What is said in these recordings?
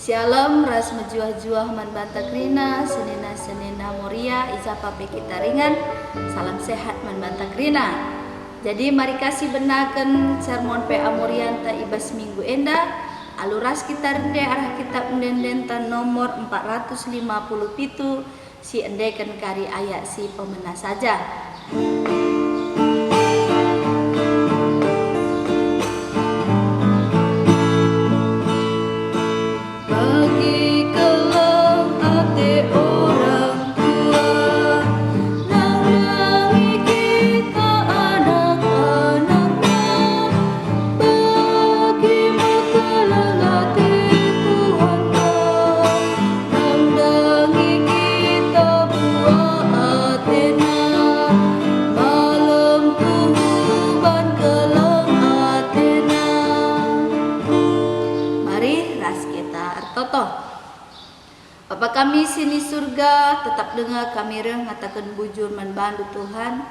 Shalom ras mejuah-juah man banta krina senena moria izapa kita ringan salam sehat man banta krina. Jadi mari kasih benakan sermon PA Morianta ibas minggu enda aluras kita rende arah kitab ndendenta nomor 457 si endekan kari ayat si pemena saja. Bapa kami sini surga, tetap dengar kami ngatakan bujur manbandu Tuhan.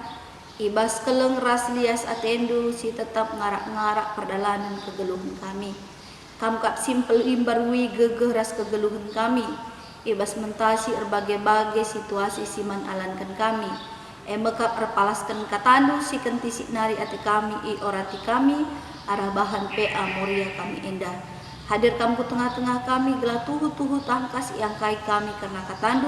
Ibas keleng ras lias atendu si tetap ngarak-ngarak perdalanan kegeluhan kami. Kamu kap simpel imbarwi gegeh ras kegeluhan kami. Ibas mentasi berbagai-bagai situasi si alankan kami. Mekap erpalaskan katandu si kenti si nari ati kami i orati kami arah bahan PA Moria kami endah. Hadir kamu ke tengah-tengah kami gelah tuhu-tuhu tangkas yang kai kami karena katandu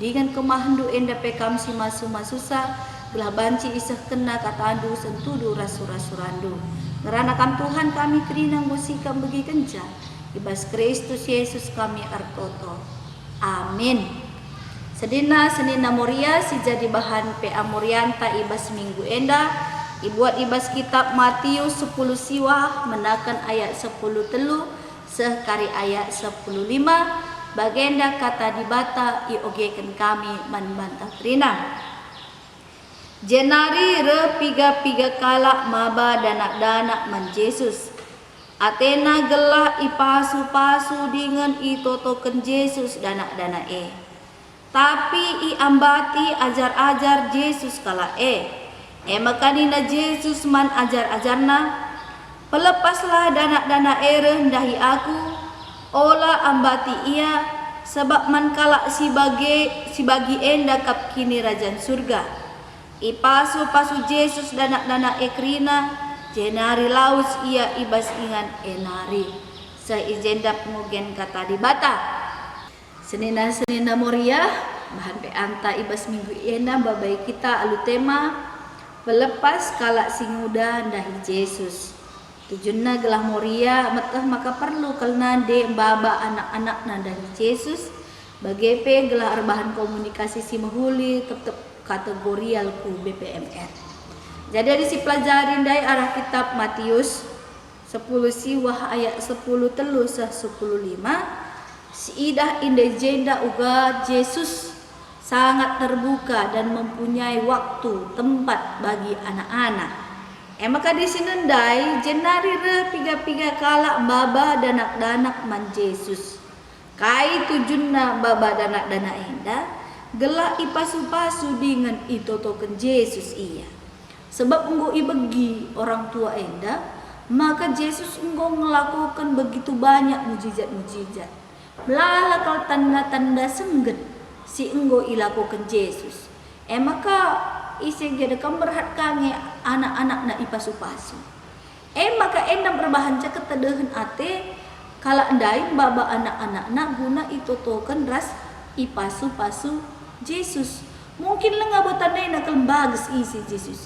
dengan kemahandu enda pe kami si masu-masusa gelah banci isah kena katandu sentudu rasura-surandu ngeranakan Tuhan kami kerinang musikam begi kenca ibas Kristus Yesus kami artoto amin. Senina Moria si jadi bahan PA Morianta ibas minggu enda ibuat ibas kitab Matius 10 siwah menakan ayat 10 telu sekari ayat 10:5 bagenda kata dibata iogekan kami manbantah trina jenari re piga kala maba danak-danak man Yesus Atena gelah ipasu-pasu dengan itotoken Yesus danak-danak tapi iambati ajar-ajar Yesus kala makanina Yesus man ajar-ajarna pelepaslah danak-danak rendahi aku olah ambati ia sebab man kalak si bagi enda kap kini rajan surga ipasu-pasu Yesus danak-danak krina jenari laus ia ibas ingan enari seizenda pengugen kata dibata senina Moria bahan peanta ibas minggu enda babai kita alu tema pelepas kalak singuda ndahi Yesus tujuannya gelah Moria metah maka perlu kelna de baba anak-anak nandani Yesus bagepe gelah arbahan komunikasi si mahuli tetap kategorial ku BPMR. Jadi dari si pelajarin dari arah kitab Matius 10 siwah ayat 10 telu 10:5 si idah indejenda uga Yesus sangat terbuka dan mempunyai waktu tempat bagi anak-anak. Maka di sini ndai jenari re piga kala baba danak-danak man Yesus. Kai tujunna baba danak-danak enda gelah ipasu-pasu dengan itotoken Yesus iya. Sebab enggo ibegi orang tua enda maka Yesus enggo melakukan begitu banyak mujizat-mujizat. Melala kal tanda-tanda sengget si enggo ilakukan Yesus. Maka isi gede kam berhat kange anak-anak na ipasu-pasu. Maka endam berbahan caket tedehen ate kala endai baba anak-anak na guna itotoken ras ipasu-pasu Yesus. Mungkin lenga botane na bagus isi Yesus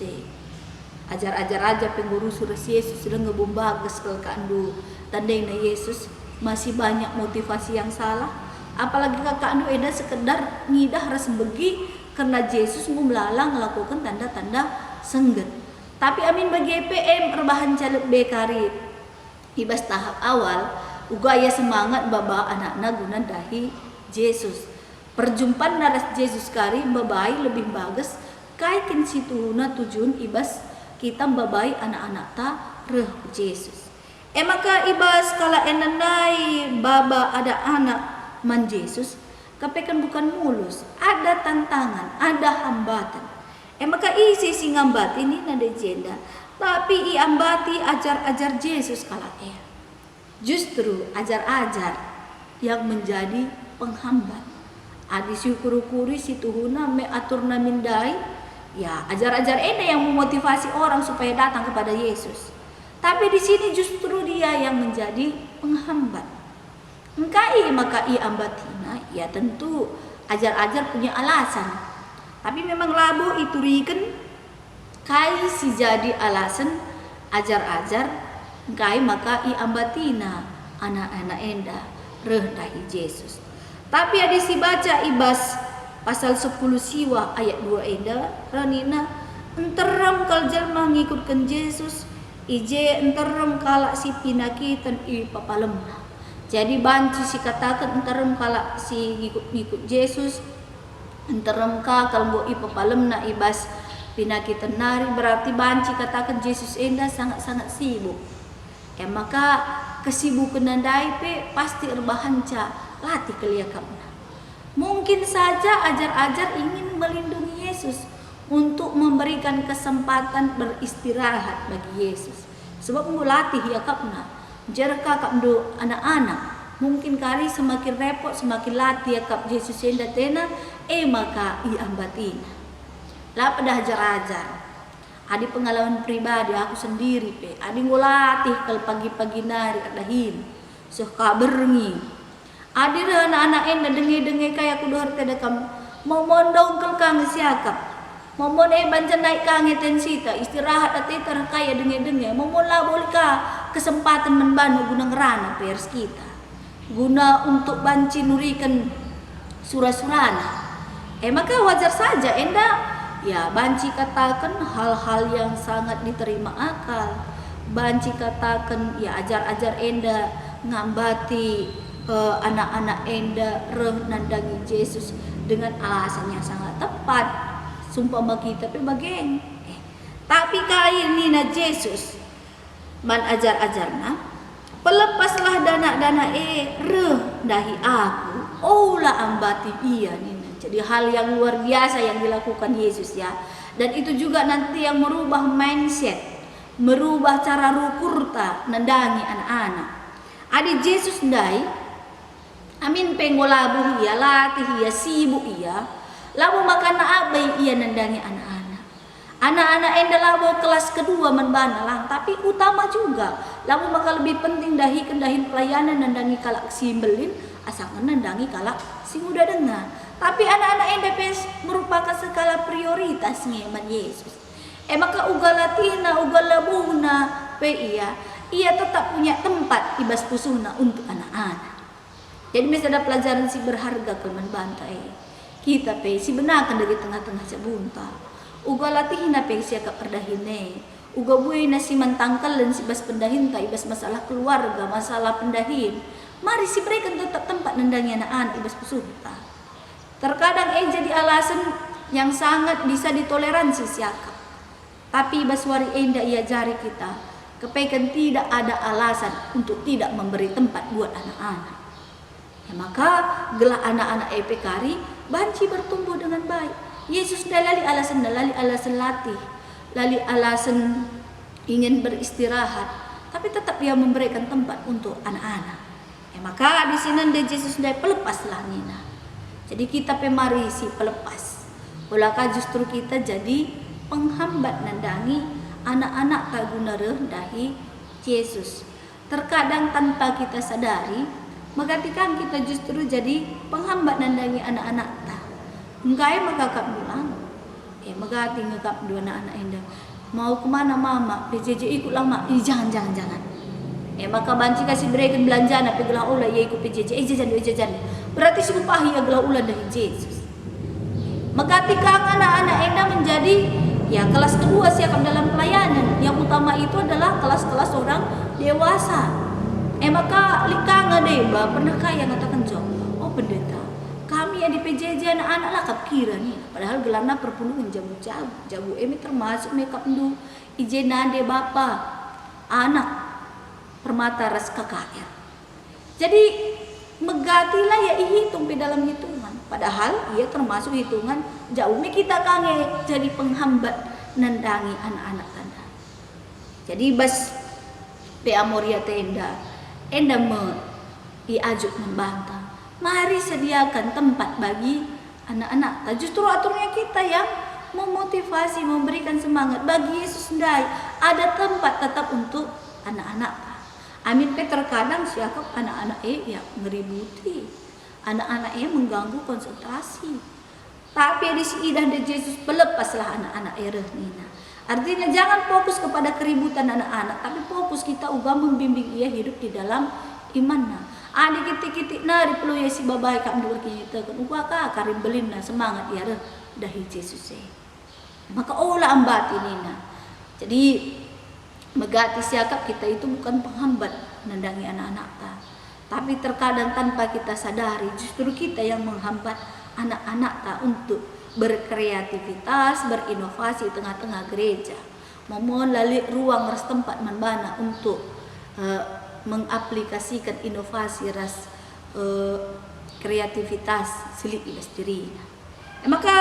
ajar-ajar aja pengguru ras Yesus lenga bombagus kel kandu tandai na Yesus masih banyak motivasi yang salah. Apalagi kakak anu eda sekedar ngidah ras begi karena Yesus melalang melakukan tanda-tanda sengget. Tapi amin bagi EPM rebahan caleg bekari ibas tahap awal uga ya semangat baba anak-anak guna dahi Yesus. Perjumpaan naras Yesus kari babai lebih bagus kaikin situna tujuan ibas kita babai anak-anak ta reh Yesus. Maka ibas kala enandai baba ada anak man Yesus kapekan bukan mulus, ada tantangan, ada hambatan. Maka isi singambat ini nada jenda, tapi iambati ajar-ajar Yesus kala Justru ajar-ajar yang menjadi penghambat. Adi syukur-syukuri si tuhuna me aturna mindai, ya ajar-ajar enda yang memotivasi orang supaya datang kepada Yesus. Tapi di sini justru dia yang menjadi penghambat. Engkai maka i ambatina, ya tentu ajar-ajar punya alasan. Tapi memang labu itu riken kai si jadi alasan ajar-ajar engkai maka i ambatina anak-anak enda rendahi Yesus. Tapi ada si baca ibas pasal 10 siwa ayat 2 enda ranina enteram kal jalma ngikutkan Yesus ije enteram kalak si pinakitan i papalemna. Jadi banci si katakan enteram kalak si ngikut Yesus enteram ka kalbo i papalemna ibas pinakitan nari, berarti banci katakan Yesus enda sangat-sangat sibuk. Maka kesibukan nandai pe pasti erbahanca latih keliakamna. Mungkin saja ajar-ajar ingin melindungi Yesus untuk memberikan kesempatan beristirahat bagi Yesus. Sebab melatih ya kapna, jerka kapdo anak-anak. Mungkin kali semakin repot semakin latih ya kap Yesus enda tena, maka iambatina. Lah pada ajar-ajar. Adi pengalaman pribadi aku sendiri pe. Adi ngolatih kal pagi-pagi nari adahin. Suka berengi. Adi anak-anak enda dengi-dengi kayak aku dohar kada kam mau mondong kel kang siakap. Momon banca naik kange tensita istirahat ati kaya dengi-dengi. Momon lah boleh kesempatan menbanu guna ngerana pers kita. Guna untuk banci nurikan surah-surana. Maka wajar saja enda ya banci katakan hal-hal yang sangat diterima akal. Banci katakan ya ajar-ajar enda ngambati anak-anak enda nandangi Yesus dengan alasan yang sangat tepat. Sumpah bagi tapi bageng. Tapi kali ini na Yesus man ajar-ajarna pelepaslah dana-dana dahi aku. Lah ambati iya nih. Jadi hal yang luar biasa yang dilakukan Yesus ya. Dan itu juga nanti yang merubah mindset, merubah cara rukurta nandangi anak-anak. Adi Yesus dai amin penggolabu iya latih iya sibuk iya. Labu makan abai iya nandangi anak-anak. Anak-anak enda labu kelas kedua menbana lang, tapi utama juga. Labu maka lebih penting dahi kendahin pelayanan nandangi kalak simbelin asalkan nandangi kalak si muda dengar. Tapi anak-anak enda pes merupakan skala prioritas ngeman Yesus. Maka uga latina, uga labuna pe ia tetap punya tempat ibas pusuhna untuk anak-anak. Jadi mesti ada pelajaran si berharga kelman bantai. Kita pe si benakan dari tengah-tengah cabunta. Uga latihina pe si akak perdahine. Uga buina si mantangkal dan si bas pendahin ta ibas masalah keluarga, masalah pendahin. Mari si berikan tetap tempat nendangi anak-anak ibas pusuhta. Terkadang jadi alasan yang sangat bisa ditoleransi siakap. Tapi baswari enda ia jari kita kepaikan tidak ada alasan untuk tidak memberi tempat buat anak-anak. Maka gelah anak-anak EPKari banci bertumbuh dengan baik. Yesus dalali alasan latih, lali alasan ingin beristirahat, tapi tetap dia memberikan tempat untuk anak-anak. Maka di sini Yesus dai pelepaslah nina. Jadi kita pemari si pelepas. Ulaka justru kita jadi penghambat nandangi anak-anak kaguna rendahi Yesus. Terkadang tanpa kita sadari, maka kita justru jadi penghambat nandangi anak-anak ta. Engkai maka kap bilang, maka ngekap dua anak-anak enda. Mau kemana mama? PJJ ikut lama. Jangan. Maka banci kasih berikan belanja na pegelah ulah ia ikut PJJ. Jajan. Berarti si upahi gelah ulah dari Yesus. Maka anak-anak enda menjadi ya kelas kedua siap dalam pelayanan. Yang utama itu adalah kelas-kelas orang dewasa. Maka likanga deba pernah kaya ngatakan jo, pendeta, kami ya di PJJ anak-anak lah kap kira nih. Padahal gelarna perpuluhan jabu termasuk makeup ndu ijenan de bapa anak permata ras KKR. Jadi megatilah ya hitung di dalam hitungan. Padahal ia termasuk hitungan jauh kita kange jadi penghambat nandangi anak-anak tanda. Jadi bas pe amoria tenda enda Ajuk membantah. Mari sediakan tempat bagi anak-anak. Justru aturnya kita yang memotivasi, memberikan semangat bagi Yesus ndai. Ada tempat tetap untuk anak-anak. Amin pe terkadang siapa anak-anak yang ngeributi. Anak-anak mengganggu konsentrasi. Tapi di sini dan Yesus pelepaslah anak-anak nina. Artinya jangan fokus kepada keributan anak-anak, tapi fokus kita ubah membimbing ia hidup di dalam imannya. Ada kitik-kitik nari perlu ya si babai kak menurut kita kan ubah kak karim belina semangat ya dahi Yesus maka olah ambat ini nah. Jadi megati siakap kita itu bukan penghambat menandangi anak-anak ta. Tapi terkadang tanpa kita sadari justru kita yang menghambat anak-anak ta untuk berkreativitas, berinovasi tengah-tengah gereja. Memohon lalik ruang ras tempat membana untuk mengaplikasikan inovasi ras kreativitas silik ibas diri. Maka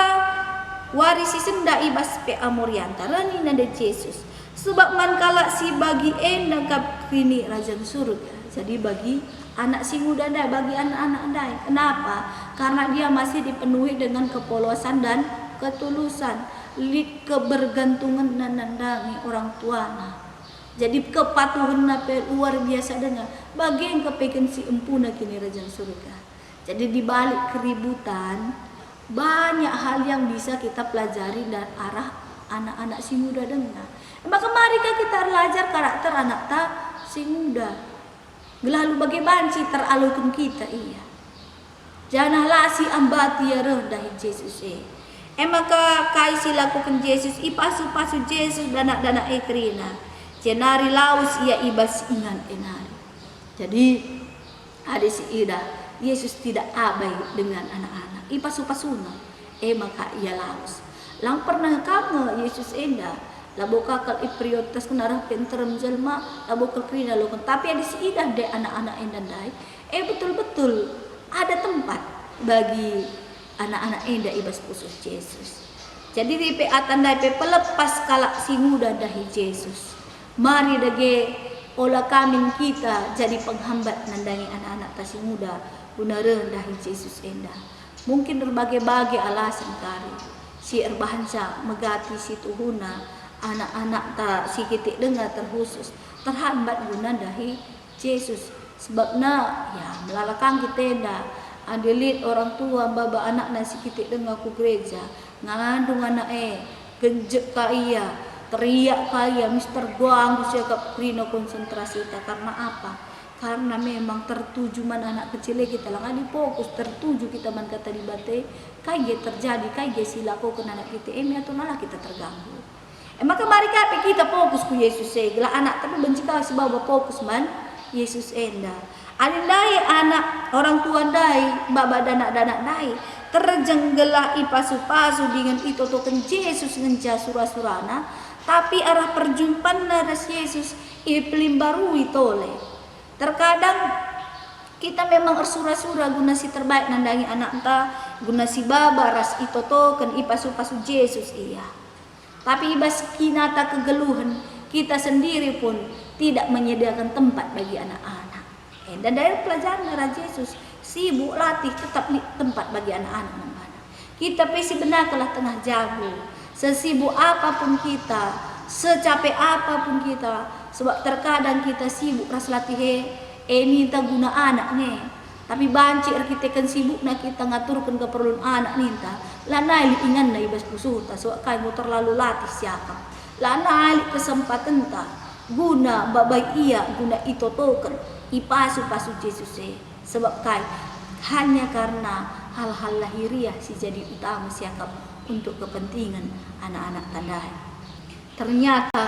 warisi senda ibas pe amorianta rani nanda Yesus. Sebab mankala si bagi endang kap kini rajang surga. Jadi bagi anak si muda dai, bagi anak-anak dai. Kenapa? Karena dia masih dipenuhi dengan kepolosan dan ketulusan, kebergantungan dan nandangi orang tuana. Jadi kepatuhan nape luar biasa dengan bagi yang kepekan si empuna kini rajang surga. Jadi di balik keributan banyak hal yang bisa kita pelajari dan arah anak-anak si muda dengan. Maka mari kita belajar karakter anak ta si muda. Lalu bagaimana si teralukun kita iya. Janganlah si ambati ya rendah Yesus maka kai si lakukan Yesus ipasu-pasu Yesus danak-danak ekrina. Jenari laus ia ibas ingan enari. Jadi ada si ida Yesus tidak abai dengan anak-anak. Ipasu-pasuna maka ia laus. Lang pernah kamu Yesus enda labo kakal prioritas kenara penterem jelma labo kelkrina lokon. Tapi ada si ida de anak-anak enda dai. Betul-betul ada tempat bagi anak-anak enda ibas khusus Yesus. Jadi di PA tandai pe pelepas kalak si muda dahi Yesus. Mari dage olah kami kita jadi penghambat nandangi anak-anak tasi muda guna rendahi Yesus enda. Mungkin berbagai-bagai alasan kari. Si erbahansa megati si tuhuna anak-anak ta si kitik dengar terkhusus terhambat guna dahi Yesus. Sebabnya ya melalakang kita enda. Adelit orang tua baba anak nasi kitik dengar ku gereja ngandung anak genjek ka iya. Teriak kaya Mister Guang siakap krino konsentrasi kita karena apa? Karena memang tertuju man anak kecil kita lang adi fokus tertuju kita man kata di bate kaya terjadi kaya sila ko ke anak kita atau malah kita terganggu. Maka mari kita fokus ku Yesus gela anak tapi benci kau si bawa fokus man Yesus enda. Alindai anak orang tua dai baba danak-danak dai terjenggelah ipasu-pasu dengan itu token Yesus ngenja surah-surana. Tapi arah perjumpaan naras Yesus iplim baru itole. Terkadang kita memang ersura-sura guna si terbaik nandangi anak ta guna si baba ras itotoken ipasu-pasu Yesus iya. Tapi ibas kinata kegeluhan kita sendiri pun tidak menyediakan tempat bagi anak-anak. Dan dari pelajaran naras Yesus sibuk latih tetap tempat bagi anak-anak. Kita pesi benakalah tengah jauh. Sesibuk apapun kita, secapek apapun kita, sebab terkadang kita sibuk ras latih ini tak guna anaknya. Tapi banci kita kan sibuk nak kita ngaturkan keperluan anak ninta. Lanai ingan na ibas pusuta, sebab kamu terlalu latih siapa. Lanai kesempatan ta guna babai iya guna itotokan ipasu-pasu Yesus sebab kai hanya karena hal-hal lahiriah si jadi utama siapa untuk kepentingan anak-anak tandai. Ternyata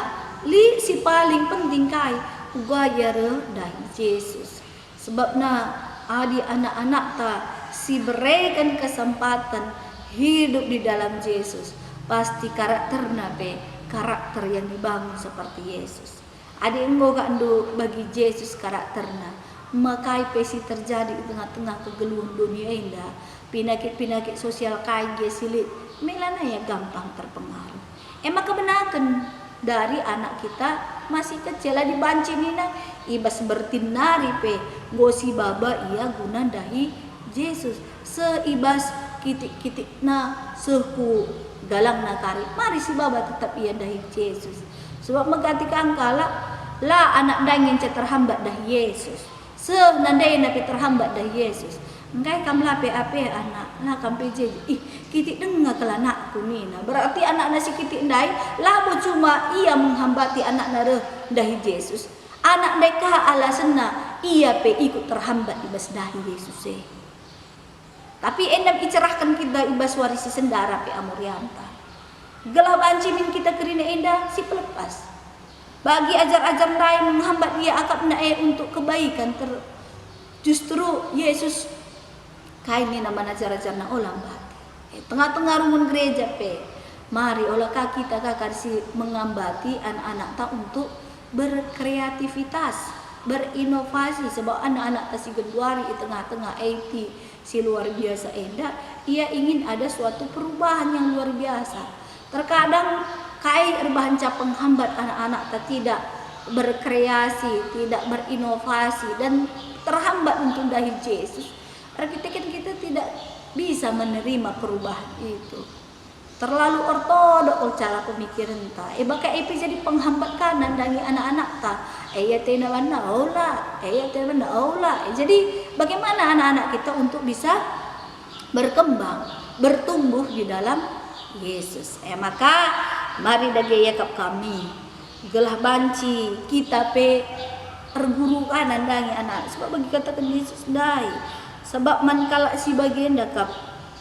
si paling penting kai ugaya dahi Yesus. Sebabna adi anak-anak ta si berikan kesempatan hidup di dalam Yesus. Pasti karakterna pe karakter yang dibangun seperti Yesus. Adi moga ando bagi Yesus karakterna. Makai pesi terjadi di tengah-tengah kegeluhan dunia indah. Penyakit-penyakit sosial kai silit melana ya gampang terpengaruh. Maka kebenakan dari anak kita masih kecil lah dibanci nina ibas bertinari pe gosi baba ia guna dahi Yesus seibas kitik-kitik na seku galang na kari mari si baba tetap ia dahi Yesus sebab mengganti kangkala lah anak dangin terhambat dahi Yesus nandai napi terhambat dahi Yesus engkai kam lape ape anak na kam peje kitik dengar kala anakku nina berarti anak nasi kitik ndai labo cuma ia menghambati anak nare dahi Yesus anak mereka alasena ia pe ikut terhambat ibas dahi Yesus tapi endam icerahkan kita ibas warisi sendara pe amurianta gelah banci min kita kerina enda si pelepas bagi ajar-ajar lain menghambat dia akap nae untuk kebaikan justru Yesus kain ni nama ajar-ajar na olang bati tengah-tengah rumun gereja pe mari olah kita kasi mengambati anak-anak ta untuk berkreativitas berinovasi sebab anak-anak ta si Geduari di tengah-tengah IT si luar biasa enda ia ingin ada suatu perubahan yang luar biasa terkadang kai erbahan cap penghambat anak-anak ta tidak berkreasi tidak berinovasi dan terhambat untuk dahi Yesus arkitektur kita tidak bisa menerima perubahan itu terlalu ortodok cara pemikiran ta baka epi jadi penghambat kanan dari anak-anak ta ya tena mana aula jadi bagaimana anak-anak kita untuk bisa berkembang bertumbuh di dalam Yesus maka mari dage yakap kami gelah banci kita pe perguru kanan dari anak sebab bagi katakan Yesus dai sebab man kala si bagian dakap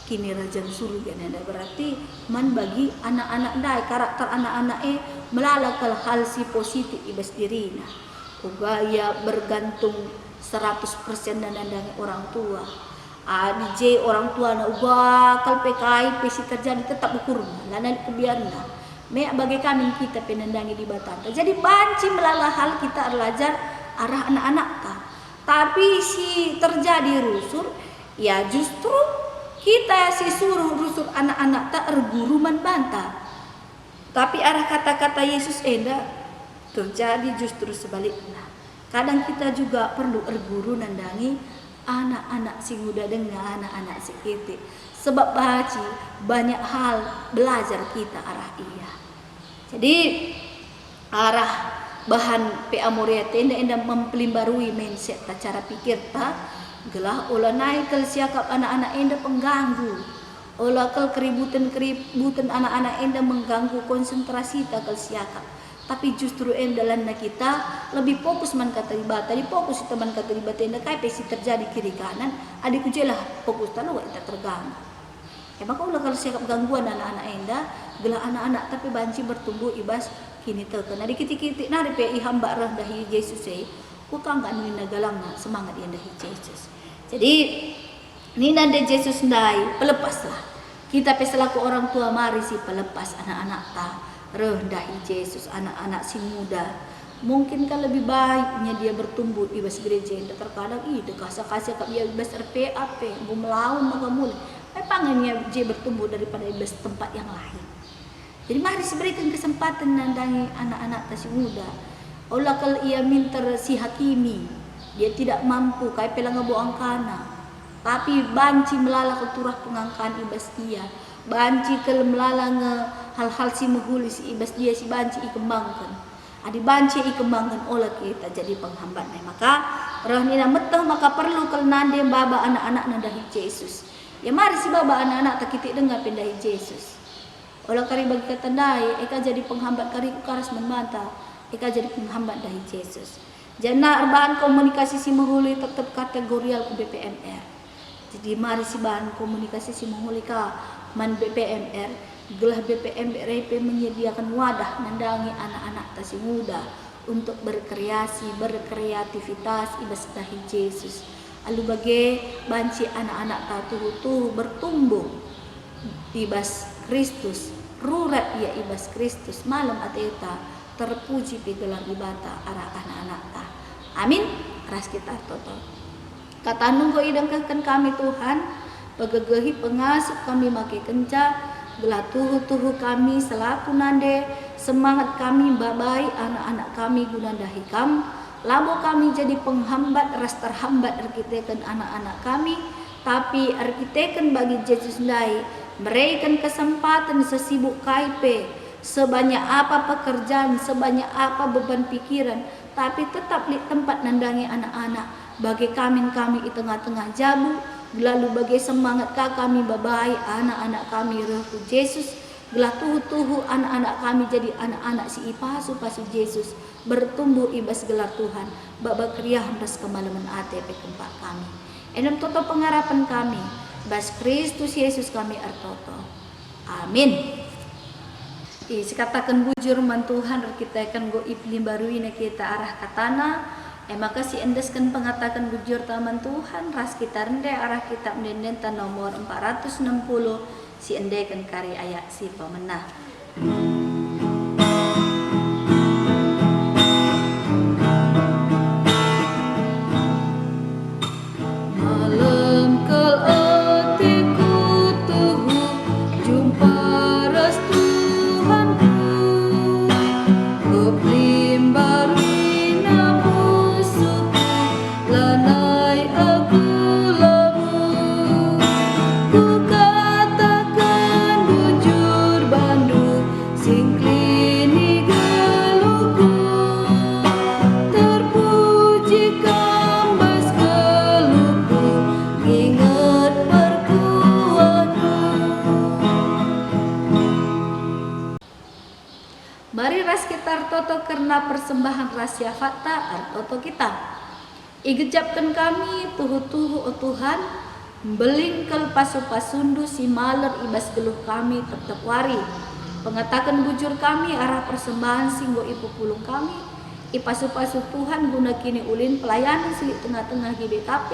kini rajang surga nanda berarti man bagi anak-anak dai karakter anak-anak melalakal hal si positif ibas dirina ugaya bergantung 100% dan orang tua DJ orang tua na uga kalpekai pesi terjadi tetap ukurna lana kebiarna me bagi kami kita penendangi di batanta jadi banci melalak hal kita belajar arah anak-anak ta tapi si terjadi rusur ya justru kita si suruh rusur anak-anak tak erguru membantah tapi arah kata-kata Yesus enda terjadi justru sebaliknya kadang kita juga perlu erguru nandangi anak-anak si muda dengan anak-anak si kiti sebab baci banyak hal belajar kita arah iya jadi arah bahan pe amoria tenda enda mempelimbarui mindset ta cara pikir ta gelah olah naik kel siakap anak-anak enda pengganggu olah kel keributan anak-anak enda mengganggu konsentrasi ta kel siakap tapi justru enda lana kita lebih fokus man kata riba tadi fokus teman kata riba enda kai pesi terjadi kiri kanan adikku jelah fokus ta lo kita terganggu maka olah kel siakap gangguan anak-anak enda gelah anak-anak tapi banci bertumbuh ibas kini terkena di kitik-kitik nah di PI hamba rah dahi Yesus utang gak nina galang semangat yang dahi Yesus jadi nina de Yesus ndai pelepaslah kita selaku orang tua mari si pelepas anak-anak ta rah dahi Yesus anak-anak si muda mungkin kan lebih baiknya dia bertumbuh di bas gereja yang terkadang dekasa-kasa kap dia bas RPAP bu melawan maka mulai pangannya dia bertumbuh daripada di bas tempat yang lain. Jadi mari berikan kesempatan nandangi anak-anak si muda. Olah kalau ia minta si hakimi, dia tidak mampu kai pelang ngebuang kana. Tapi banci melala keturah pengangkaan ibas dia. Banci kalau melala nge hal-hal si menghuli si ibas dia si banci ikembangkan. Adi banci ikembangkan olah kita jadi penghambat. Maka rohnina metah maka perlu kalau nande baba anak-anak nandahi Yesus. Ya mari si baba anak-anak tak kita dengar pindahi Yesus. Olah kari bagi ketandai, eka jadi penghambat kari karas membantah, eka jadi penghambat dari Yesus. Jana bahan komunikasi si menghuli tetap kategorial ke BPMR. Jadi mari si bahan komunikasi si menghuli ka man BPMR, gelah BPMR menyediakan wadah nandangi anak-anak tasi muda untuk berkreasi, berkreativitas ibas dahi Yesus. Alu bagi banci anak-anak tatu bertumbuh ibas Kristus, rurat ia ibas Kristus, malam ateta terpuji pigelar ibata arah anak-anak ta. Amin. Ras kita toto. Kata nunggu idangkan kami Tuhan, pegegehi pengasuh kami make kenca, gelah tuhu kami selaku nande semangat kami babai anak-anak kami gunanda hikam labo kami jadi penghambat ras terhambat arkiteken anak-anak kami tapi arkiteken bagi Yesus dai berikan kesempatan sesibuk KIP sebanyak apa pekerjaan sebanyak apa beban pikiran tapi tetap di tempat nandangi anak-anak bagi kami di tengah-tengah jabu lalu bagi semangat kami babai anak-anak kami roh Yesus gelah tuhu anak-anak kami jadi anak-anak si ipasu pasu Yesus bertumbuh ibas gelar Tuhan babak kriah hendas kemalaman ATP keempat kami enem toto pengharapan kami bas Kristus Yesus kami artoto amin. Sekatakan bujur man Tuhan kita akan go iplim baru ini kita arah katana maka si endeskan pengatakan bujur taman Tuhan ras kita rende arah kitab mendenta nomor 460 si endekan kari ayat si pemenah. Mari ras kita artoto karena persembahan rahasia fakta artoto kita. Igejapkan kami tuhu-tuhu o Tuhan, belingkel pasu-pasundu si maler ibas geluh kami tetap wari. Pengatakan bujur kami arah persembahan singgo ipu pulung kami, ipasu-pasu Tuhan guna kini ulin pelayanan silik tengah-tengah GBKP,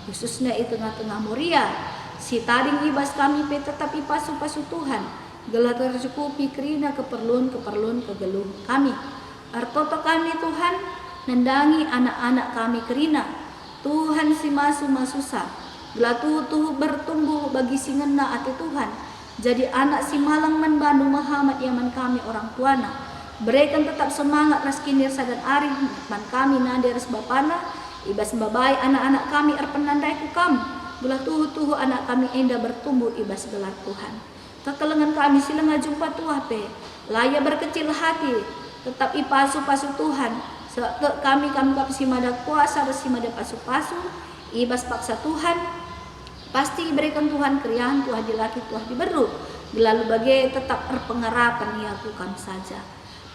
khususnya i tengah-tengah Moria. Si taring ibas kami pe tetap ipasu-pasu Tuhan. Gelah tercukupi kerina keperluan kegeluh kami. Artoto kami Tuhan nendangi anak-anak kami kerina. Tuhan si masu-masusa. Gelah tuhu bertumbuh bagi si ngena ati Tuhan. Jadi anak si malang man Bandung Muhammad yaman kami orang tuana. Berikan tetap semangat ras kinir sadan ari man kami nande ras bapana. Ibas babai anak-anak kami arpenandai kukam. Gelah tuhu anak kami enda bertumbuh ibas gelar Tuhan. Kekelengan kami silang jumpa tuah pe laya berkecil hati tetap ipasu-pasu Tuhan kami kapsi mada kuasa resi mada pasu-pasu ibas paksa Tuhan pasti berikan Tuhan kriahan Tuhan dilaki Tuhan diberu lalu bagai tetap berpengharapan ia bukan saja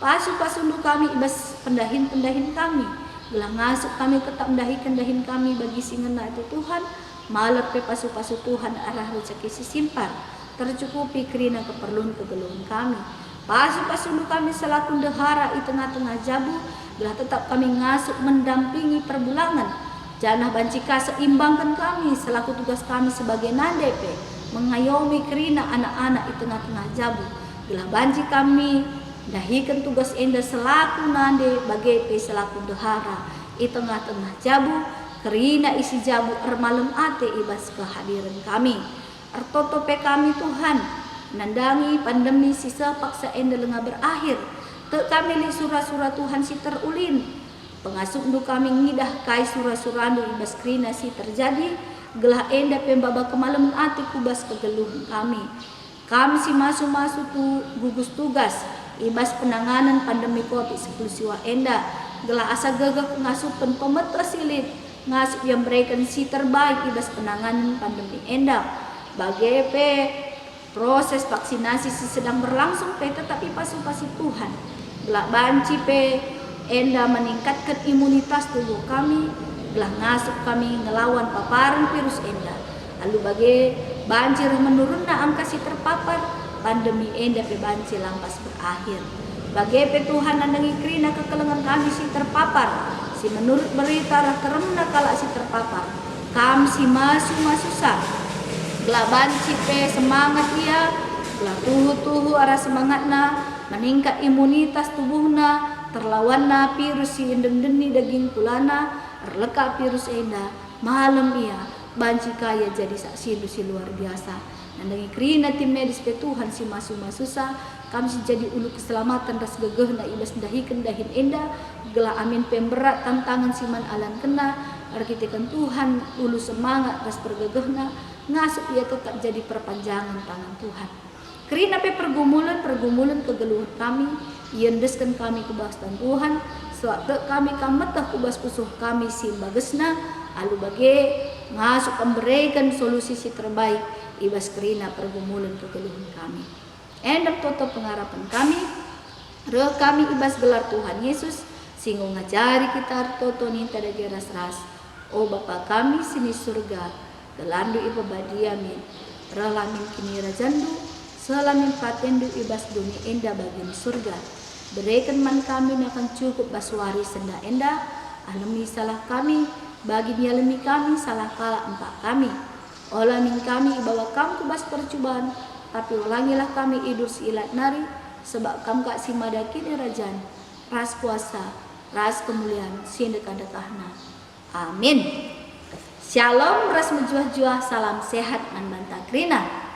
pasu-pasu kami ibas pendahin kami gelah ngasuk kami tetap pendahin kami bagi singena itu Tuhan maler pe pasu-pasu Tuhan arah rezeki simpan tercukupi kerina keperluan kegeluhan kami. Pasu-pasu kami selaku dehara di tengah-tengah jabu, belah tetap kami ngasuh mendampingi perbulangan. Janah bancika seimbangkan kami selaku tugas kami sebagai nandepe, mengayomi kerina anak-anak di tengah-tengah jabu. Belah banci kami dahikan tugas enda selaku nande bagai pe selaku dehara di tengah-tengah jabu, kerina isi jabu ermalem ate ibas kehadiran kami. Artoto pe kami Tuhan nandangi pandemi sisa paksa enda lenga berakhir te kami li surah-surah Tuhan si terulin pengasuh du kami ngidah kai surah-surah du ibas krina si terjadi gelah enda pembaba kemalam ati kubas kegeluhan kami si masu-masu tu gugus tugas ibas penanganan pandemi COVID-19 siwa enda gelah asa gagah ngasuh pemetra silit ngasuh yang berikan si terbaik ibas penanganan pandemi enda bagai proses vaksinasi sedang berlangsung tetapi pasu-pasu Tuhan belah banci enda meningkatkan imunitas tubuh kami belah ngasup kami ngelawan paparan virus enda lalu bagai banjir menurunna angka si terpapar pandemi enda banci lampas berakhir bagai Tuhan nandangi kerina kekelengan kami si terpapar si menurut berita keremna kala si terpapar kami si masu-masusa Gelaban cipe semangat ia, gelah tuhu arah semangatna, meningkat imunitas tubuhna, terlawanna virus si endem-deni daging kulana, erleka virus enda, malam ia, banci kaya jadi saksi luar biasa. Nandangi krina tim medis pe Tuhan si masu-masusa kami si jadi ulu keselamatan ras gegehna ibas dahikan dahin enda gela amin pemberat tantangan siman alan kena arkitekan Tuhan ulu semangat ras pergegehna ngasup ia tetap jadi perpanjangan tangan Tuhan. Kerina pe pergumulan kegeluhan kami iendeskan kami ke bastan Tuhan sewaktu kami kametah kubas pusuh kami si bagesna alu bage ngasup memberikan solusi si terbaik ibas kerina pergumulan kegeluhan kami. Endap toto pengharapan kami reh kami ibas gelar Tuhan Yesus singgung ngajari kita toto ninta dagi ras-ras. O Bapa kami sini surga gelandu iba badiamin relamin kini rajandu selamin patendu ibas dunia enda bagian surga. Berikan man kami akan cukup baswari senda enda alami salah kami bagi nyalemi kami salah kala empat kami. Olamin kami bawa kamu kubas percobaan tapi ulangilah kami idur siilat nari sebab kamu kak si madakini rajan ras kuasa ras kemuliaan sindekah-dekahna. Amin. Shalom ras menjuah-juah salam sehat nan banta krina.